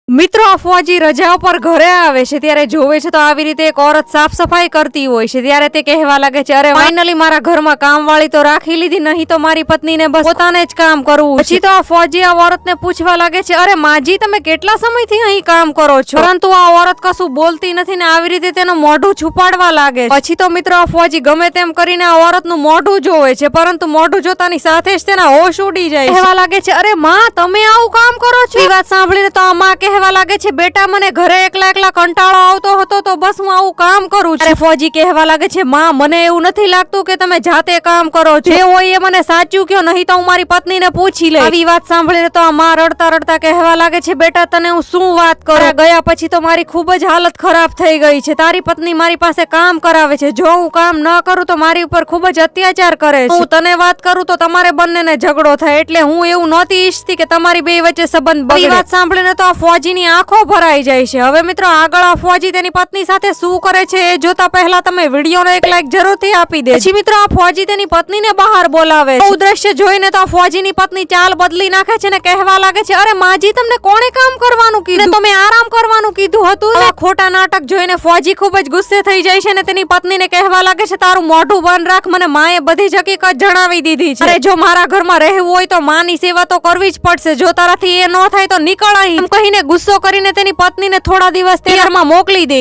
મિત્રો ફોજી રજાઓ પર ઘરે આવે છે ત્યારે જોવે છે તો આવી રીતે એક ઓરત સાફ સફાઈ કરતી હોય છે ત્યારે તે કહેવા લાગે છે, અરે ફાઇનલી મારા ઘરમાં કામવાળી તો રાખી લીધી, નહીં તો મારી પત્નીને બસ પોતાને જ કામ કરવું. પછી તો આ ફોજી આ ઓરતને પૂછવા લાગે છે, અરે માજી તમે કેટલા સમયથી અહીં કામ કરો છો? પરંતુ આ ઓરત કશું બોલતી નથી ને આવી રીતે તેનું મોઢું છુપાડવા લાગે છે. પછી તો મિત્રો આ ફોજી ગમે તેમ કરીને આ ઓરતનું મોઢું જોવે છે, પરંતુ મોઢું જોતાની સાથે જ તેના હોશ ઉડી જાય. કહેવા લાગે છે, અરે માં તમે આવું કામ કરો છો? એ વાત સાંભળીને તો આ માં કહેવા લાગે છે, બેટા મને ઘરે એકલા એકલા કંટાળો આવતો હતો તો બસ હું આવું કામ કરું છું. અરે ફોજી કહેવા લાગે છે, માં મને એવું નથી લાગતું કે તમે જાતે કામ કરો છો, જે હોય એ મને સાચું કહો, નહીં તો હું મારી પત્નીને પૂછી લઈશ. આવી વાત સાંભળીને તો આ માં રડતા રડતા કહેવા લાગે છે, બેટા તને હું શું વાત કરું, ગયા પછી તો મારી ખૂબ જ હાલત ખરાબ થઈ ગઈ છે. તારી પત્ની મારી પાસે કામ કરાવે છે, જો હું કામ ન કરું તો મારી ઉપર ખૂબ જ અત્યાચાર કરે છે. હું તને વાત કરું તો તમારે બંનેને ઝઘડો થાય, એટલે હું એવું નહોતી ઈચ્છતી કે તમારી બે વચ્ચે સંબંધ બગડે. વાત સાંભળીને તો આ ફોજીની આંખો ભરાઈ જાય છે. હવે મિત્રો આગળ આ ફોજી તેની પત્ની સાથે શું કરે છે એ જોતા પહેલા તમે વિડીયોને એક લાઈક જરૂરથી આપી દે. પછી મિત્રો આ ફોજી તેની પત્નીને બહાર બોલાવે છે. દ્રશ્ય જોઈને તો આ ફોજીની પત્ની ચાલ બદલી નાખે છે ને કહેવા લાગે છે, અરે માજી તમને કોણે કામ કરવાનું કીધું? તમે આરામ કરવાનું કીધું હતું ને? ખોટા નાટક જોઈને ફોજી ખૂબ જ ગુસ્સે થઈ જાય છે ને તેની પત્નીને કહેવા લાગે છે, તારું મોઢું બંધ રાખ, મને માએ બધી જ હકીકત જણાવી દીધી છે. અરે જો મારા ઘરમાં રહેવું હોય તો માની સેવા તો કરવી જ પડશે, જો તારાથી એ ન થાય તો નીકળ અહીં, એમ કહીને ગુસ્સો કરીને તેની પત્નીને થોડા દિવસ તેલમાં મોકલી દે.